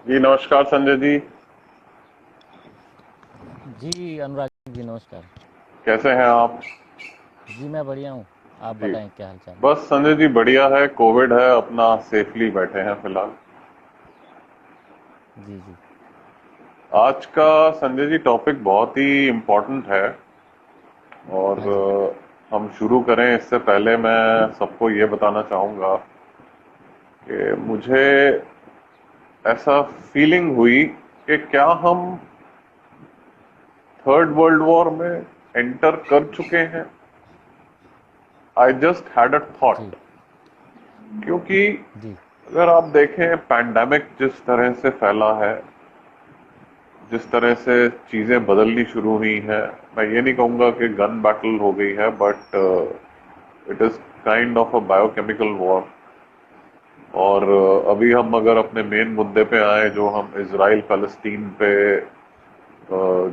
जी नमस्कार संजय जी। जी अनुराग जी नमस्कार। कैसे हैं आप? जी मैं बढ़िया हूँ। आप जी बताएं क्या हाल चाल है। बस संजय जी बढ़िया है। कोविड है, अपना सेफली बैठे हैं फिलहाल। जी जी। आज का संजय जी टॉपिक बहुत ही इम्पोर्टेंट है। और हाँ जी। हम शुरू करें इससे पहले मैं सबको ये बताना चाहूँगा कि मुझे ऐसा फीलिंग हुई कि क्या हम थर्ड वर्ल्ड वॉर में एंटर कर चुके हैं। आई जस्ट हैड अ जी थॉट। क्योंकि जी। अगर आप देखें पैंडेमिक जिस तरह से फैला है, जिस तरह से चीजें बदलनी शुरू हुई हैं, मैं ये नहीं कहूंगा कि गन बैटल हो गई है, but it is kind of a biochemical war. और अभी हम अगर अपने मेन मुद्दे पे आए, जो हम इसराइल फलस्तीन पे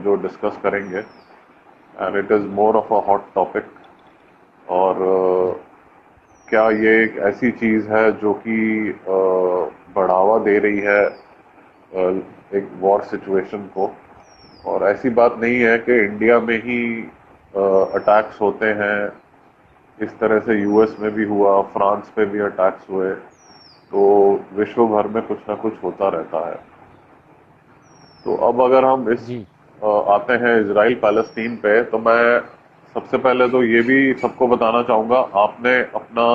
जो डिस्कस करेंगे, and it is more of a hot topic. और जी क्या ये एक ऐसी चीज है जो कि बढ़ावा दे रही है एक वॉर सिचुएशन को। और ऐसी बात नहीं है कि इंडिया में ही अटैक्स होते हैं। इस तरह से यूएस में भी हुआ, फ्रांस में भी अटैक्स हुए। तो विश्व भर में कुछ ना कुछ होता रहता है। तो अब अगर हम इस जी। आते हैं इसराइल पैलेस्टीन पे, तो मैं सबसे पहले तो ये भी सबको बताना चाहूंगा, आपने अपना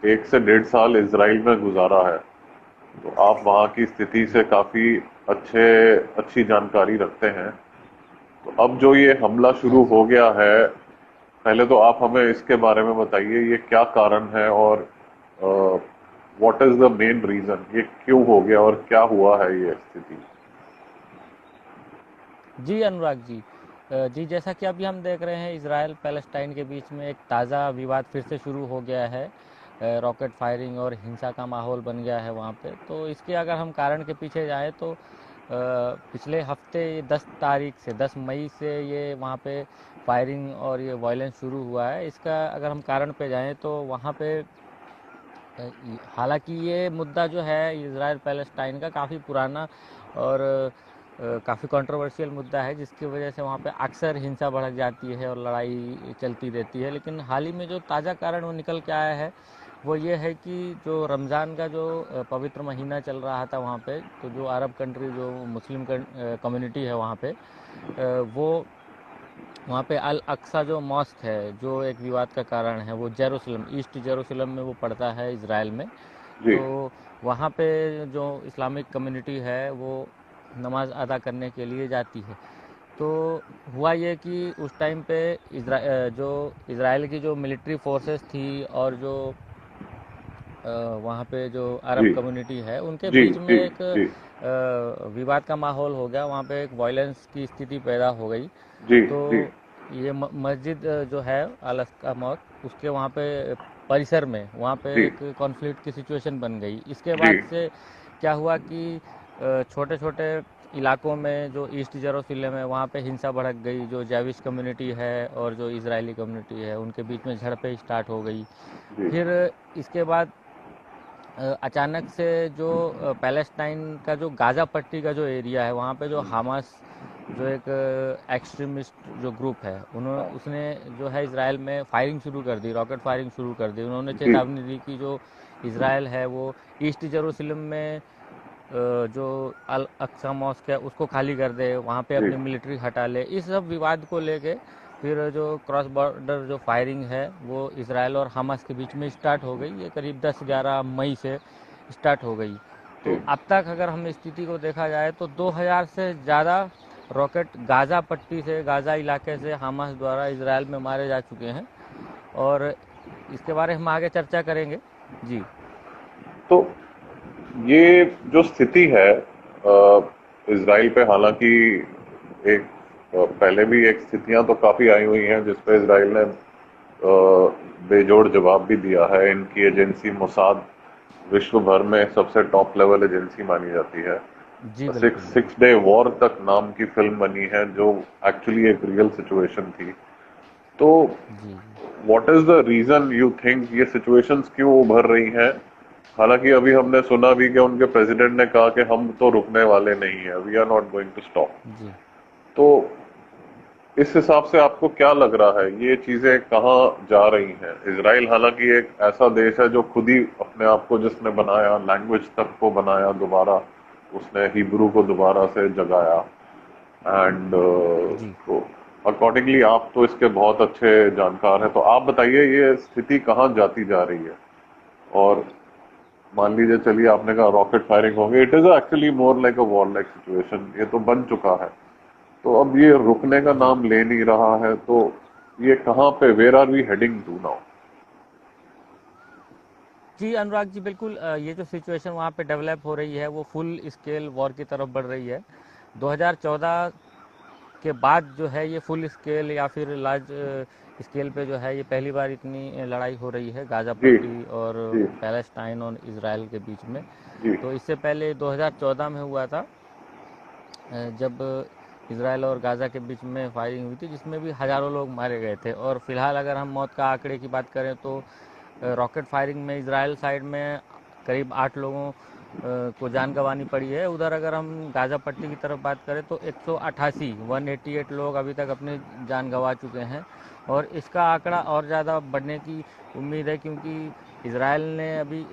1 से 1.5 साल इसराइल में गुजारा है। तो आप वहाँ की स्थिति जी से काफी अच्छी जानकारी रखते हैं। तो अब जो ये हमला हाँ शुरू जी। हो गया है, पहले तो आप हमें इसके बारे में बताइए, ये क्या कारण है और what is the main reason, ये क्यों हो गया और क्या हुआ है ये स्थिति। जी अनुराग जी। जी जैसा कि अभी हम देख रहे हैं इजराइल पैलेस्टाइन के बीच में एक ताज़ा विवाद फिर से शुरू हो गया है। रॉकेट फायरिंग और हिंसा का माहौल बन गया है वहाँ पे। तो इसके अगर हम कारण के पीछे जाएं तो पिछले हफ्ते 10 तारीख से 10 मई से ये वहाँ पे फायरिंग और ये वायलेंस शुरू हुआ है। इसका अगर हम कारण पे जाएं तो वहाँ पे हालांकि ये मुद्दा जो है इज़राइल पैलेस्टाइन का काफ़ी पुराना और काफ़ी कंट्रोवर्शियल मुद्दा है, जिसकी वजह से वहाँ पे अक्सर हिंसा भड़क जाती है और लड़ाई चलती रहती है। लेकिन हाल ही में जो ताज़ा कारण वो निकल के आया है वो ये है कि जो रमज़ान का जो पवित्र महीना चल रहा था वहाँ पे, तो जो अरब कंट्री जो मुस्लिम कम्युनिटी है वहाँ पे, वो वहाँ पे अल अक्सा जो मॉस्क है जो एक विवाद का कारण है, वो जेरूसलम ईस्ट जेरूसलम में वो पड़ता है इसराइल में। जी तो वहाँ पे जो इस्लामिक कम्युनिटी है वो नमाज अदा करने के लिए जाती है। तो हुआ ये कि उस टाइम पे जो इज़राइल की जो मिलिट्री फोर्सेस थी और जो वहाँ पे जो अरब जी कम्युनिटी है उनके जी बीच में जी एक जी विवाद का माहौल हो गया। वहाँ पे एक वायलेंस की स्थिति पैदा हो गई। जी तो जी ये मस्जिद जो है अल अक्सा मॉस्क, उसके वहाँ पे परिसर में वहाँ पे जी एक कॉन्फ्लिक्ट की सिचुएशन बन गई। इसके जी बाद से क्या हुआ कि छोटे छोटे इलाकों में जो ईस्ट जेरूसलम है वहाँ पे हिंसा भड़क गई। जो जाविश कम्युनिटी है और जो इजरायली कम्युनिटी है उनके बीच में झड़पें स्टार्ट हो गई। जी फिर इसके बाद अचानक से जो पैलेस्टाइन का जो गाज़ा पट्टी का जो एरिया है वहाँ पे जो हमास जो एक एक्सट्रीमिस्ट जो ग्रुप है उन्होंने उसने जो है इसराइल में फायरिंग शुरू कर दी, रॉकेट फायरिंग शुरू कर दी। उन्होंने जी चेतावनी दी कि जो इसराइल है वो ईस्ट जेरूसलम में जो अल अक्सा मॉस्क है उसको खाली कर दे, वहाँ पे जी अपनी मिलिट्री हटा ले। इस सब विवाद को लेके फिर जो क्रॉस बॉर्डर जो फायरिंग है वो इसराइल और हमास के बीच में स्टार्ट हो गई। ये करीब 10-11 मई से स्टार्ट हो गई। तो जी अब तक अगर हम स्थिति को देखा जाए तो 2000 से ज़्यादा रॉकेट गाज़ा पट्टी से, गाज़ा इलाके से हमास द्वारा इसराइल में मारे जा चुके हैं। और इसके बारे में हम आगे चर्चा करेंगे। जी तो ये जो स्थिति है इसराइल पे, हालांकि एक पहले भी एक स्थितियां तो काफी आई हुई हैं जिसपे इसराइल ने बेजोड़ जवाब भी दिया है। इनकी एजेंसी मोसाद विश्व भर में सबसे टॉप लेवल एजेंसी मानी जाती है। जी सिक्स बिल्कुल सिक्स बिल्कुल। डे वॉर तक नाम की फिल्म बनी है, जो एक्चुअली एक रियल सिचुएशन थी। तो जी जी। What is the reason you think ये सिचुएशंस क्यों उभर रही हैं? हालांकि अभी हमने सुना भी कि उनके प्रेसिडेंट ने कहा कि हम तो रुकने वाले नहीं है, we are not going to stop. जी तो इस हिसाब से आपको क्या लग रहा है, ये चीजें कहाँ जा रही हैं? इजराइल हालांकि एक ऐसा देश है जो खुद ही अपने आप को जिसने बनाया, लैंग्वेज तक को बनाया दोबारा, उसने हिब्रू को दोबारा से जगाया। एंड जी तो अकॉर्डिंगली आप तो इसके बहुत अच्छे जानकार हैं, तो आप बताइए ये स्थिति कहाँ जाती जा रही है। और मान लीजिए, चलिए आपने कहा रॉकेट फायरिंग होगी, it is actually more like a war like situation, ये तो बन चुका है। तो अब ये रुकने का जी नाम ले नहीं रहा है, तो ये कहाँ पे, where are we heading to now? जी अनुराग जी, बिल्कुल ये जो सिचुएशन वहाँ पे डेवलप हो रही है वो फुल स्केल वॉर की तरफ बढ़ रही है। 2014 के बाद जो है ये फुल स्केल या फिर लार्ज स्केल पे जो है ये पहली बार इतनी लड़ाई हो रही है गाज़ा जी पट्टी और जी पैलेस्टाइन और इजराइल के बीच में। जी तो इससे पहले 2014 में हुआ था, जब इजराइल और गाज़ा के बीच में फायरिंग हुई थी, जिसमें भी हज़ारों लोग मारे गए थे। और फिलहाल अगर हम मौत का आंकड़े की बात करें तो रॉकेट फायरिंग में इजराइल साइड में करीब 8 लोगों को जान गंवानी पड़ी है। उधर अगर हम गाज़ा पट्टी की तरफ बात करें तो 188 लोग अभी तक अपनी जान गंवा चुके हैं। और इसका आंकड़ा और ज़्यादा बढ़ने की उम्मीद है, क्योंकि इजराइल ने अभी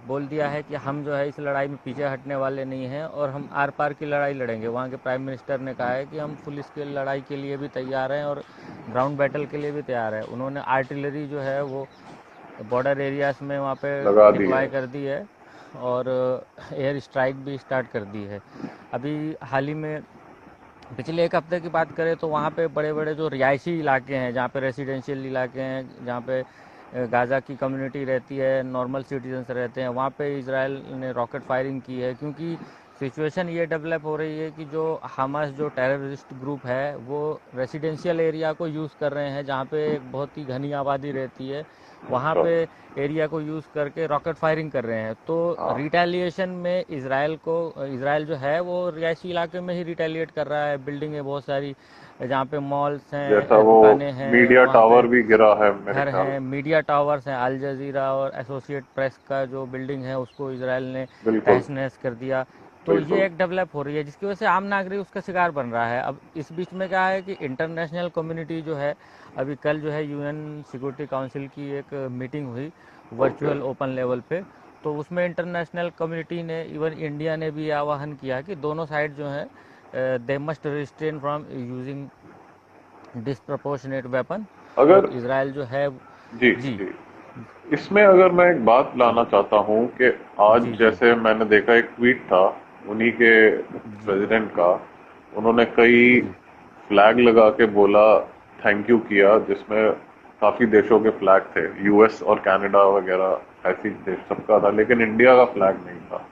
बोल दिया है कि हम जो है इस लड़ाई में पीछे हटने वाले नहीं हैं और हम आर पार की लड़ाई लड़ेंगे। वहाँ के प्राइम मिनिस्टर ने कहा है कि हम फुल स्केल लड़ाई के लिए भी तैयार हैं और ग्राउंड बैटल के लिए भी तैयार है। उन्होंने आर्टिलरी जो है वो बॉर्डर एरियाज़ में वहाँ पे लगा दी है। डिप्लॉय कर दी है और एयर स्ट्राइक भी स्टार्ट कर दी है। अभी हाल ही में पिछले एक हफ्ते की बात करें तो वहाँ पे बड़े बड़े जो रिहायशी इलाके हैं, जहाँ पे रेसिडेंशियल इलाके हैं, जहाँ पे गाज़ा की कम्युनिटी रहती है, नॉर्मल सिटीजन्स रहते हैं, वहाँ पे इजराइल ने रॉकेट फायरिंग की है। क्योंकि सिचुएशन ये डेवलप हो रही है कि जो हमास जो टेररिस्ट ग्रुप है वो रेसिडेंशियल एरिया को यूज़ कर रहे हैं, जहाँ पे एक बहुत ही घनी आबादी रहती है, वहाँ अच्छा। पे एरिया को यूज़ करके रॉकेट फायरिंग कर रहे हैं। तो हाँ, रिटेलिएशन में इजराइल जो है वो रिहायशी इलाके में ही रिटेलिएट कर रहा है। बिल्डिंगें बहुत सारी, जहाँ पे मॉल्स जैसा हैं, वो दुकानें हैं, मीडिया वहाँ पे टावर भी गिरा है मेरे घर ख्याल हैं, मीडिया टावर्स हैं, अल जजीरा और एसोसिएट प्रेस का जो बिल्डिंग है उसको इजराइल ने में। बिल्कुल तहस नहस कर दिया। तो ये बिल्कुल। एक डेवलप हो रही है जिसकी वजह से आम नागरिक उसका शिकार बन रहा है। अब इस बीच में क्या है कि इंटरनेशनल कम्युनिटी जो है, अभी कल जो है यूएन सिक्योरिटी काउंसिल की एक मीटिंग हुई ओके। वर्चुअल ओपन लेवल पे। तो उसमें इंटरनेशनल कम्युनिटी ने, इवन इंडिया ने भी आह्वान किया कि दोनों साइड जो है they must restrain from using disproportionate weapon. और अगर इसराइल जो है, जी जी जी, इसमें अगर मैं एक बात जी लाना चाहता हूँ कि आज जी जी जैसे मैंने देखा एक ट्वीट था उन्हीं के जी प्रेसिडेंट का, उन्होंने कई जी फ्लैग लगा के बोला, थैंक यू किया, जिसमें काफी देशों के फ्लैग थे, यूएस और कनाडा वगैरह ऐसी देश सबका था, लेकिन इंडिया का फ्लैग नहीं था।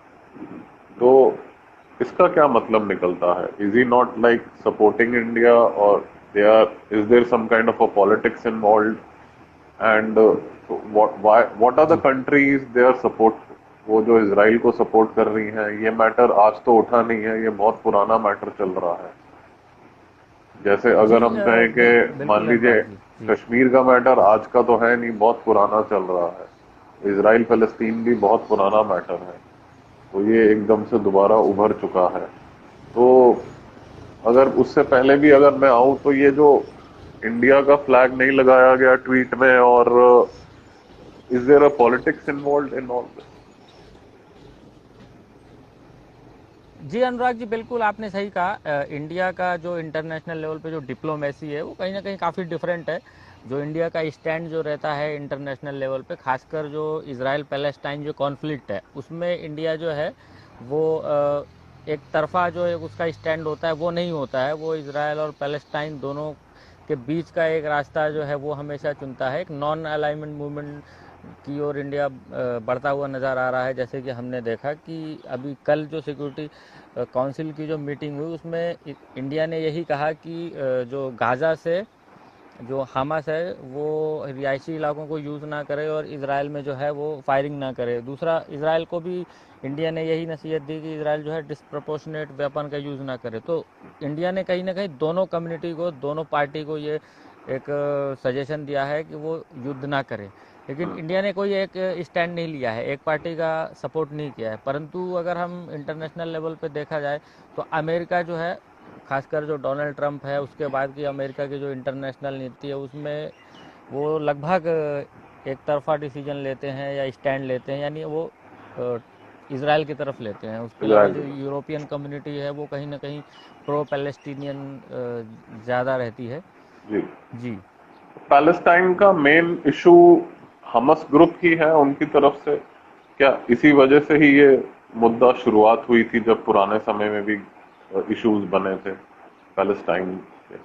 तो इसका क्या मतलब निकलता है? Is he not like supporting India, और they are, is there some kind of a politics involve? And what are the जी कंट्रीज दे आर सपोर्ट, वो जो इसराइल को सपोर्ट कर रही हैं? ये मैटर आज तो उठा नहीं है, ये बहुत पुराना मैटर चल रहा है। जैसे जी अगर हम कहें कि मान बिल्कुल लीजिए अनुराग जी जी कश्मीर का मैटर आज का तो है नहीं, बहुत पुराना चल रहा है। इसराइल फलस्तीन भी बहुत पुराना मैटर है, तो ये एकदम से दोबारा उभर चुका है। तो अगर उससे पहले भी अगर मैं आऊं, तो ये जो इंडिया का फ्लैग नहीं लगाया गया ट्वीट में, और is there a politics involve in all this? जी अनुराग जी, बिल्कुल आपने सही कहा। इंडिया का जो इंटरनेशनल लेवल पे जो डिप्लोमेसी है वो कहीं ना कहीं काफ़ी डिफरेंट है। जो इंडिया का स्टैंड जो रहता है इंटरनेशनल लेवल पे, खासकर जो इसराइल पैलेस्टाइन जो कॉन्फ्लिक्ट है उसमें इंडिया जो है वो एक तरफा जो है उसका स्टैंड होता है वो नहीं होता है। वो इसराइल और पैलेस्टाइन दोनों के बीच का एक रास्ता जो है वो हमेशा चुनता है। एक नॉन अलाइनमेंट मूवमेंट की ओर इंडिया बढ़ता हुआ नज़र आ रहा है। जैसे कि हमने देखा कि अभी कल जो सिक्योरिटी काउंसिल की जो मीटिंग हुई उसमें इंडिया ने यही कहा कि जो गाज़ा से जो हमास है वो रिहायशी इलाकों को यूज़ ना करे और इसराइल में जो है वो फायरिंग ना करे। दूसरा, इसराइल को भी इंडिया ने यही नसीहत दी कि इसराइल जो है डिसप्रपोर्शनेट वेपन का यूज़ ना करे। तो इंडिया ने कहीं ना कहीं दोनों कम्युनिटी को, दोनों पार्टी को ये एक सजेशन दिया है कि वो युद्ध ना करे। लेकिन इंडिया ने कोई एक स्टैंड नहीं लिया है, एक पार्टी का सपोर्ट नहीं किया है। परंतु अगर हम इंटरनेशनल लेवल पे देखा जाए तो अमेरिका जो है, खासकर जो डोनाल्ड ट्रंप है उसके बाद की अमेरिका की जो इंटरनेशनल नीति है उसमें वो लगभग एक तरफा डिसीजन लेते हैं या स्टैंड लेते हैं, यानी वो इसराइल की तरफ लेते हैं। उसके अलावा जो इजराइल। यूरोपियन कम्युनिटी है वो कहीं ना कहीं प्रो पैलेस्टीनियन ज़्यादा रहती है। जी। जी पैलेस्टाइन का मेन इशू हमस ग्रुप ही है उनकी तरफ से क्या? इसी वजह से ही ये मुद्दा शुरुआत हुई थी जब पुराने समय में भी इश्यूज बने थे पैलेस्टाइन के?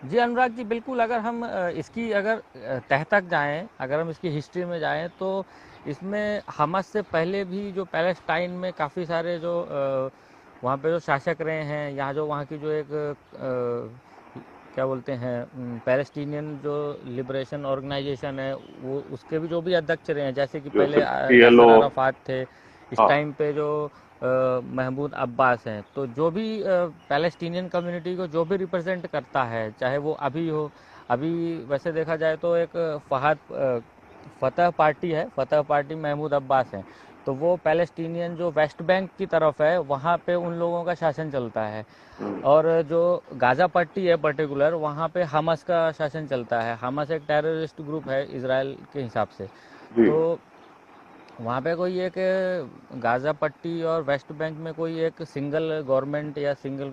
जी अनुराग जी, बिल्कुल। अगर हम इसकी अगर तह तक जाएं, अगर हम इसकी हिस्ट्री में जाएं तो इसमें हमास से पहले भी जो पैलेस्टाइन में काफ़ी सारे जो वहाँ पे जो शासक रहे हैं, यहाँ जो वहाँ की जो एक क्या बोलते हैं पैलेस्टीनियन जो लिबरेशन ऑर्गेनाइजेशन है, वो उसके भी जो भी अध्यक्ष रहे हैं, जैसे कि जैसे पहले PLO। यासर अराफात थे, इस हाँ। टाइम पे जो महमूद अब्बास हैं। तो जो भी पैलेस्टीनियन कम्युनिटी को जो भी रिप्रेजेंट करता है, चाहे वो अभी हो, अभी वैसे देखा जाए तो एक फतह पार्टी है, फतह पार्टी महमूद अब्बास है, तो वो पैलेस्टीनियन जो वेस्ट बैंक की तरफ है वहाँ पे उन लोगों का शासन चलता है। और जो गाज़ा पट्टी है पर्टिकुलर, वहाँ पे हमास का शासन चलता है। हमास एक टेररिस्ट ग्रुप है इसराइल के हिसाब से। जी। तो वहाँ पे कोई एक गाज़ा पट्टी और वेस्ट बैंक में कोई एक सिंगल गवर्नमेंट या सिंगल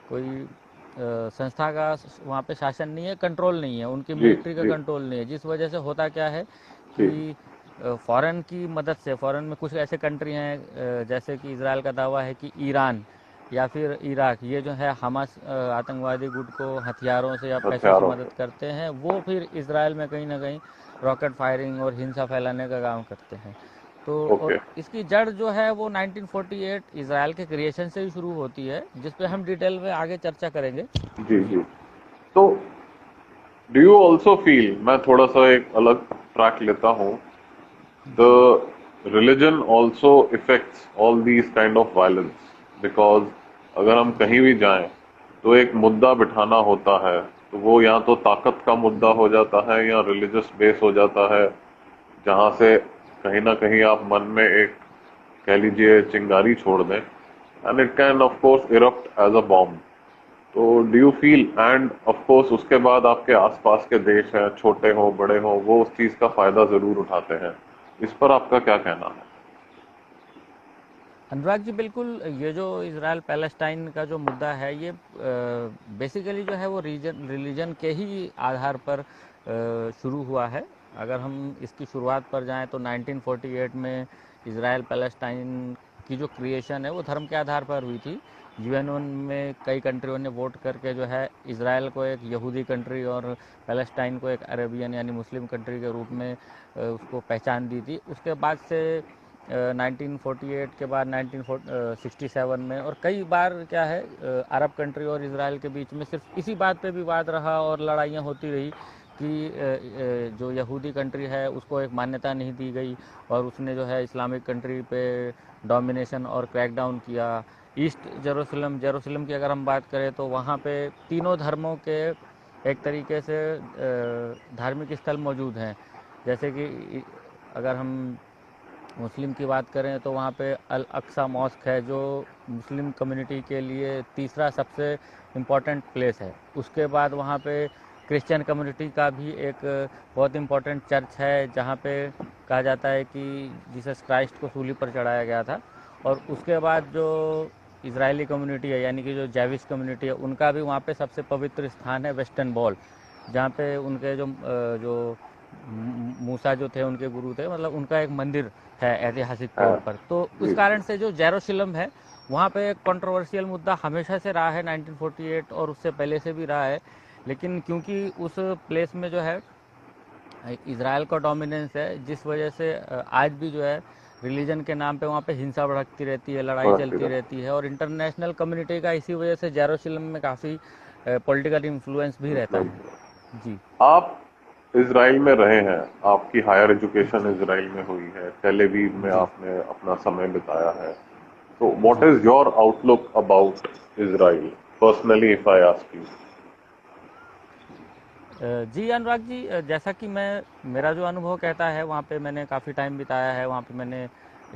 कोई संस्था का वहाँ पे शासन नहीं है, कंट्रोल नहीं है, उनकी जी। मिलिट्री का जी। कंट्रोल नहीं है। जिस वजह से होता क्या है जी। कि फ़ॉरेन की मदद से, फ़ॉरेन में कुछ ऐसे कंट्री हैं जैसे कि इसराइल का दावा है कि ईरान या फिर इराक, ये जो है हमास आतंकवादी गुट को हथियारों से या पैसों से हथियारों मदद से। करते हैं, वो फिर इसराइल में कहीं ना कहीं रॉकेट फायरिंग और हिंसा फैलाने का काम करते हैं। तो और ओके। इसकी जड़ जो है वो 1948 इसराइल के क्रिएशन से ही शुरू होती है, जिस पे हम डिटेल में आगे चर्चा करेंगे। जी। जी जी। तो डू यू ऑल्सो फील, मैं थोड़ा सा एक अलग ट्रैक लेता हूँ, द जी religion also affects all these kind of violence? Because अगर हम कहीं भी जाएं तो एक मुद्दा बिठाना होता है, तो वो या तो ताकत का मुद्दा हो जाता है या रिलीजियस बेस हो जाता है, जहां से कहीं ना कहीं आप मन में एक, कह लीजिए, चिंगारी छोड़ दें, and it can of course erupt as a bomb. तो do you feel, and of course उसके बाद आपके आसपास के देश हैं, छोटे हो बड़े हो, वो उस चीज का फायदा जरूर उठाते हैं। इस पर आपका क्या कहना है? अनुराग जी, बिल्कुल। ये जो इसराइल पैलेस्टाइन का जो मुद्दा है, ये बेसिकली जो है वो रिलीजन के ही आधार पर शुरू हुआ है। अगर हम इसकी शुरुआत पर जाएं तो 1948 में इसराइल पैलेस्टाइन की जो क्रिएशन है वो धर्म के आधार पर हुई थी। यूएनओ में कई कंट्रियों ने वोट करके जो है इसराइल को एक यहूदी कंट्री और पैलेस्टाइन को एक अरेबियन यानी मुस्लिम कंट्री के रूप में उसको पहचान दी थी। उसके बाद से 1948 के बाद 1967 में और कई बार क्या है अरब कंट्री और इसराइल के बीच में सिर्फ इसी बात पे विवाद रहा और लड़ाइयाँ होती रही कि जो यहूदी कंट्री है उसको एक मान्यता नहीं दी गई और उसने जो है इस्लामिक कंट्री पे डोमिनेशन और क्रैकडाउन किया। ईस्ट जेरूसलम की अगर हम बात करें तो वहाँ पे तीनों धर्मों के एक तरीके से धार्मिक स्थल मौजूद हैं। जैसे कि अगर हम मुस्लिम की बात करें तो वहाँ पे अल अक्सा मॉस्क है, जो मुस्लिम कम्युनिटी के लिए तीसरा सबसे इम्पोर्टेंट प्लेस है। उसके बाद वहाँ पे क्रिश्चियन कम्युनिटी का भी एक बहुत इम्पोर्टेंट चर्च है, जहाँ पे कहा जाता है कि जीसस क्राइस्ट को सूली पर चढ़ाया गया था। और उसके बाद जो इजरायली कम्युनिटी है, यानी कि जो जैविश कम्युनिटी है, उनका भी वहाँ पे सबसे पवित्र स्थान है वेस्टर्न वॉल, जहाँ पे उनके जो मूसा जो थे, उनके गुरु थे, मतलब उनका एक मंदिर है ऐतिहासिक तौर हाँ। पर। तो उस जी। कारण से जो जेरूशलम है वहाँ पे एक कंट्रोवर्शियल मुद्दा हमेशा से रहा है, 1948 और उससे पहले से भी रहा है। लेकिन क्योंकि उस प्लेस में जो है इसराइल का डोमिनेंस है, जिस वजह से आज भी जो है रिलीजन के नाम पे वहाँ पे हिंसा भड़कती रहती है, लड़ाई बढ़ती चलती रहे। रहती है। और इंटरनेशनल कम्युनिटी का इसी वजह से जेरूशलम में काफ़ी पॉलिटिकल इन्फ्लुएंस भी रहता है। जी आप इजराइल में रहे हैं, आपकी हायर एजुकेशन इजराइल में हुई है, टेल अवीव में जी आपने अपना समय बिताया है, तो व्हाट जी is your outlook about Israel personally, if I ask you? जी अनुराग जी, जैसा कि मेरा जो अनुभव कहता है, वहाँ पे मैंने काफ़ी टाइम बिताया है, वहाँ पे मैंने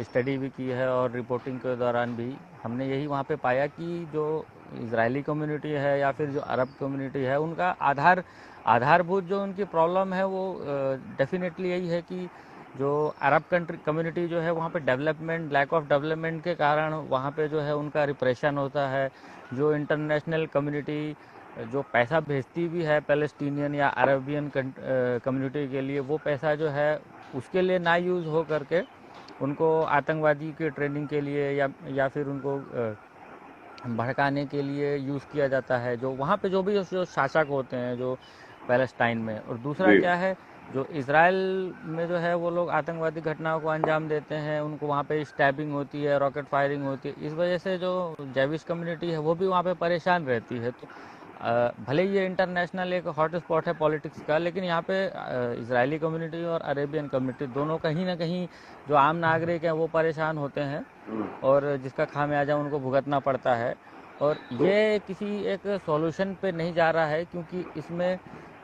स्टडी भी की है और रिपोर्टिंग के दौरान भी हमने यही वहाँ पे पाया कि जो इजरायली कम्युनिटी है या फिर जो अरब कम्युनिटी है, उनका आधारभूत जो उनकी प्रॉब्लम है वो डेफिनेटली यही है कि जो अरब कंट्री कम्युनिटी जो है वहाँ पे डेवलपमेंट, लैक ऑफ डेवलपमेंट के कारण वहाँ पे जो है उनका रिप्रेशन होता है। जो इंटरनेशनल कम्युनिटी जो पैसा भेजती भी है पैलेस्टीनियन या अरबियन कम्युनिटी के लिए, वो पैसा जो है उसके लिए ना यूज़ हो करके उनको आतंकवादी की ट्रेनिंग के लिए या फिर उनको भड़काने के लिए यूज़ किया जाता है, जो वहाँ पे जो भी जो शासक होते हैं जो पैलेस्टाइन में। और दूसरा जी। क्या है, जो इसराइल में जो है वो लोग आतंकवादी घटनाओं को अंजाम देते हैं, उनको वहाँ पे स्टैबिंग होती है, रॉकेट फायरिंग होती है, इस वजह से जो जैविश कम्युनिटी है वो भी वहाँ पे परेशान रहती है। तो भले ही ये इंटरनेशनल एक हॉट स्पॉट है पॉलिटिक्स का, लेकिन यहाँ पे इजरायली कम्युनिटी और अरेबियन कम्युनिटी दोनों कहीं ना कहीं जो आम नागरिक हैं वो परेशान होते हैं और जिसका खामियाजा उनको भुगतना पड़ता है। और तो ये किसी एक सॉल्यूशन पे नहीं जा रहा है, क्योंकि इसमें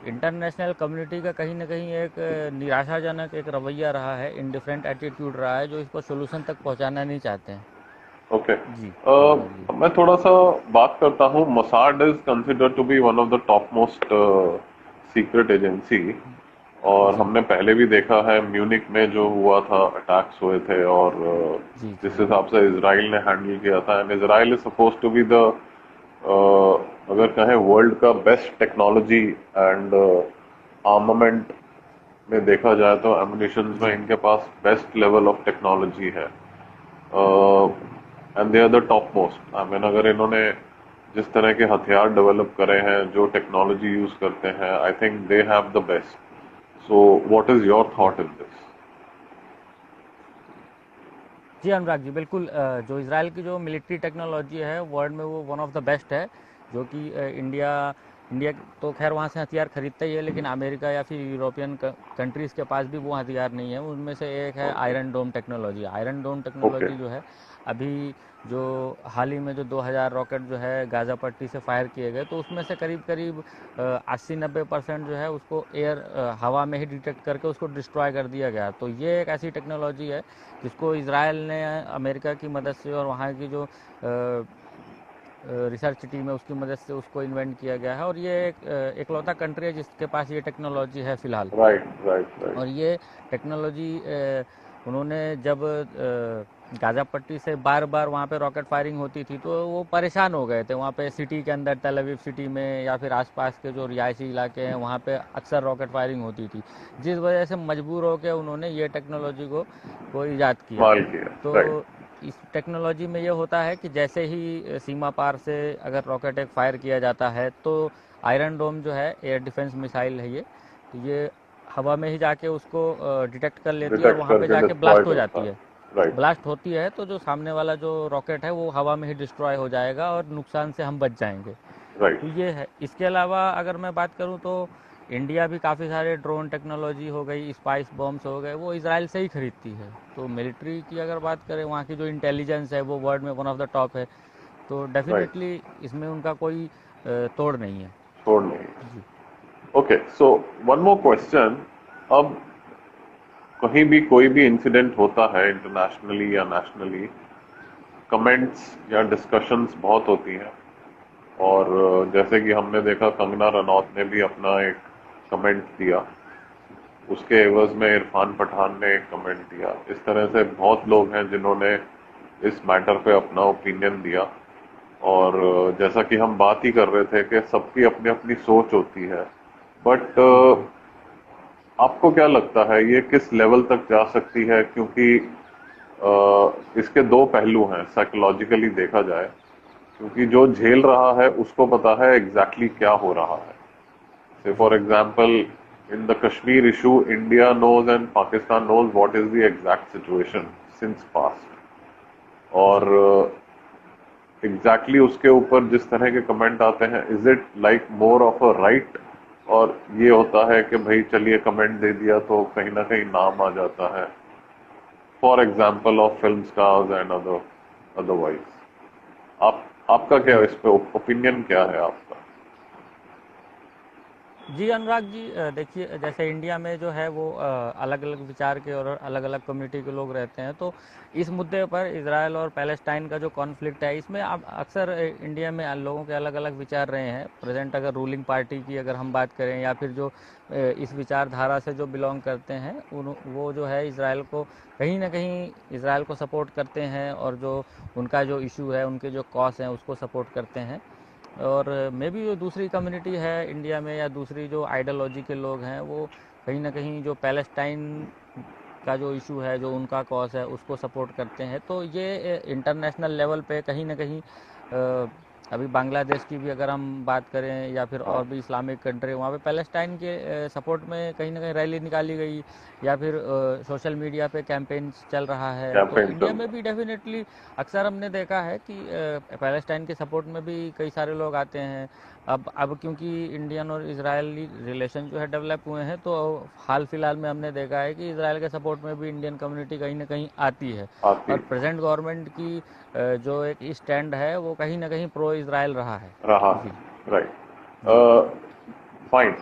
इंटरनेशनल कम्युनिटी का कहीं ना कहीं एक निराशाजनक एक रवैया रहा है, इंडिफरेंट एटीट्यूड रहा है, जो इसको सोल्यूशन तक पहुंचाना नहीं चाहते हैं। ओके, जी अनुराग जी। मैं थोड़ा सा बात करता हूँ। Mossad is considered to be one of the top most secret agency, और जी हमने पहले भी देखा है म्यूनिक में जो हुआ था, अटैक्स हुए थे, और जी जिस जी हिसाब से इसराइल ने हैंडल किया था। And Israel is suppose to be the, अगर कहें, वर्ल्ड का बेस्ट टेक्नोलॉजी एंड आर्मामेंट में देखा जाए तो एमुनिशन में जी इनके पास बेस्ट लेवल ऑफ टेक्नोलॉजी है, and they are the top most. I mean, अगर इन्होंने जिस तरह के हथियार डेवलप करे हैं, जो टेक्नोलॉजी यूज करते हैं, I think they have the best. So what is your thought in this? जी अनुराग जी, बिल्कुल। जो इसराइल की जो मिलिट्री टेक्नोलॉजी है वर्ल्ड में वो वन ऑफ द बेस्ट है। जो कि इंडिया इंडिया तो खैर वहाँ से हथियार खरीदता ही है, लेकिन अमेरिका या फिर यूरोपियन कंट्रीज़ के पास भी वो हथियार नहीं है। उनमें से एक है ओके। आयरन डोम टेक्नोलॉजी। आयरन डोम ओके। टेक्नोलॉजी जो है अभी जो हाल ही में जो 2000 रॉकेट जो है गाज़ा पट्टी से फायर किए गए, तो उसमें से करीब करीब 80-90% जो है उसको हवा में ही डिटेक्ट करके उसको डिस्ट्रॉय कर दिया गया। तो ये एक ऐसी टेक्नोलॉजी है जिसको इसराइल ने अमेरिका की मदद से और वहाँ की जो रिसर्च टीम है उसकी मदद से उसको इन्वेंट किया गया है। और ये एक एकलौता कंट्री है जिसके पास ये टेक्नोलॉजी है फ़िलहाल। राइट, राइट, और राइट। ये टेक्नोलॉजी उन्होंने जब गाज़ा पट्टी से बार बार वहाँ पे रॉकेट फायरिंग होती थी तो वो परेशान हो गए थे। वहाँ पे सिटी के अंदर, तल अवीव सिटी में या फिर आसपास के जो रिहायशी इलाके हैं वहाँ पे अक्सर रॉकेट फायरिंग होती थी, जिस वजह से मजबूर होकर उन्होंने ये टेक्नोलॉजी को ईजाद किया। माल किया। तो राइट। इस टेक्नोलॉजी में ये होता है कि जैसे ही सीमा पार से अगर रॉकेट एक फायर किया जाता है तो आयरन डोम जो है एयर डिफेंस मिसाइल है ये, तो ये हवा में ही जाके उसको डिटेक्ट कर लेती है और डिटेक्ट वहाँ पे करके जाके डिस्ट्रॉय ब्लास्ट हो करता जाती है। है। राइट। ब्लास्ट होती है तो जो सामने वाला जो रॉकेट है वो हवा में ही डिस्ट्रॉय हो जाएगा और नुकसान से हम बच जाएंगे। राइट। तो ये है। इसके अलावा अगर मैं बात करूँ तो इंडिया भी काफ़ी सारे ड्रोन टेक्नोलॉजी हो गई, स्पाइस बॉम्ब्स हो गए, वो इसराइल से ही खरीदती है। तो मिलिट्री की अगर बात करें, वहाँ की जो इंटेलिजेंस है वो वर्ल्ड में वन ऑफ द टॉप है। तो राइट। डेफिनेटली इसमें उनका कोई तोड़ नहीं है। छोड़ नहीं। जी okay, so one more question. अब कहीं भी कोई भी इंसिडेंट होता है, इंटरनेशनली या नेशनली, कमेंट्स या डिस्कशंस बहुत होती हैं। और जैसे कि हमने देखा, कंगना रनौत ने भी अपना एक कमेंट दिया, उसके एवज में इरफान पठान ने एक कमेंट दिया। इस तरह से बहुत लोग हैं जिन्होंने इस मैटर पे अपना ओपिनियन दिया। और जैसा कि हम बात ही कर रहे थे कि सबकी अपनी अपनी सोच होती है, बट जी जी आपको क्या लगता है ये किस लेवल तक जा सकती है? क्योंकि इसके दो पहलू हैं साइकोलॉजिकली देखा जाए। क्योंकि जो झेल रहा है उसको पता है एग्जैक्टली क्या हो रहा है। से जी for example, in the Kashmir issue, India knows and Pakistan knows what is the exact situation since past. और जी एग्जैक्टली उसके ऊपर जिस तरह के कमेंट आते हैं, is it like more of a right, और ये होता है कि भाई चलिए कमेंट दे दिया तो कहीं ना कहीं नाम आ जाता है, for example of film stars and otherwise. आपका क्या जी इस पे ओपिनियन क्या है आपका? जी अनुराग जी, देखिए जैसे इंडिया में जो है वो अलग अलग विचार के और अलग अलग कम्युनिटी के लोग रहते हैं, तो इस मुद्दे पर इजराइल और पैलेस्टाइन का जो कॉन्फ्लिक्ट है इसमें अब अक्सर इंडिया में लोगों के अलग अलग विचार रहे हैं। प्रेजेंट अगर रूलिंग पार्टी की अगर हम बात करें या फिर जो इस विचारधारा से जो बिलोंग करते हैं उन वो जो है इसराइल को कहीं ना कहीं इसराइल को सपोर्ट करते हैं, और जो उनका जो इशू है, उनके जो कॉज हैं उसको सपोर्ट करते हैं। और मे बी जो दूसरी कम्युनिटी है इंडिया में या दूसरी जो आइडियोलॉजी के लोग हैं वो कहीं ना कहीं जो पैलेस्टाइन का जो इशू है, जो उनका कॉज है, उसको सपोर्ट करते हैं। तो ये इंटरनेशनल लेवल पे कहीं ना कहीं अभी बांग्लादेश की भी अगर हम बात करें या फिर हाँ, और भी इस्लामिक कंट्री, वहाँ पे पैलेस्टाइन के सपोर्ट में कहीं ना कहीं रैली निकाली गई या फिर सोशल मीडिया पे कैंपेन चल रहा है। तो कैंपेन इंडिया चल में रहा भी डेफिनेटली अक्सर हमने देखा है कि पैलेस्टाइन के सपोर्ट में भी कई सारे लोग आते हैं। अब क्योंकि इंडियन और इजरायली रिलेशन जो है डेवलप हुए हैं, तो हाल फिलहाल में हमने देखा है कि इसराइल के सपोर्ट में भी इंडियन कम्युनिटी कहीं ना कहीं आती है। आती और प्रेजेंट गवर्नमेंट की जो एक स्टैंड है वो कहीं ना कहीं प्रो इसराइल रहा है। रहा जी। है, राइट। जी। फाइन।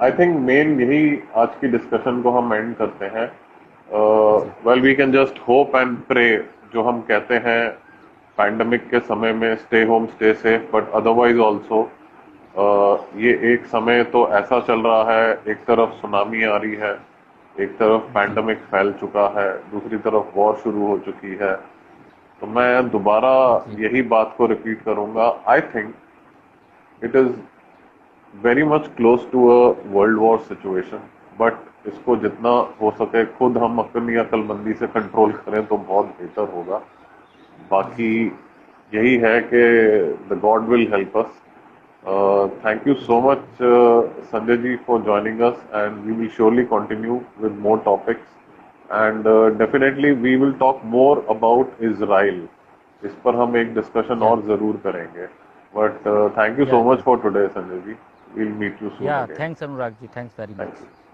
आई थिंक मेन यही आज की डिस्कशन को हम एंड करते हैं। जी। Well, we can just hope and pray, जो हम कहते हैं पैंडमिक के समय में, stay home stay safe, but otherwise also ये एक समय तो ऐसा चल रहा है, एक तरफ सुनामी आ रही है, एक तरफ जी। पैंडमिक फैल चुका है, दूसरी तरफ वॉर शुरू हो चुकी है। तो मैं दोबारा जी। यही बात को रिपीट करूंगा, I think it is very much close to a world war situation, but इसको जितना हो सके खुद हम अपनी अक्लमंदी से कंट्रोल करें तो बहुत बेहतर होगा। बाकी जी। यही है कि the God will help us. Thank you so जी। much, Sanjay ji, for joining us, and we will surely continue with more topics. And definitely, we will talk more about Israel. इस पर हम एक डिस्कशन या और जरूर करेंगे. But thank you so या much for today, Sanjay ji. We'll meet you soon या again. Thanks Anurag ji, thanks very Thank much. you.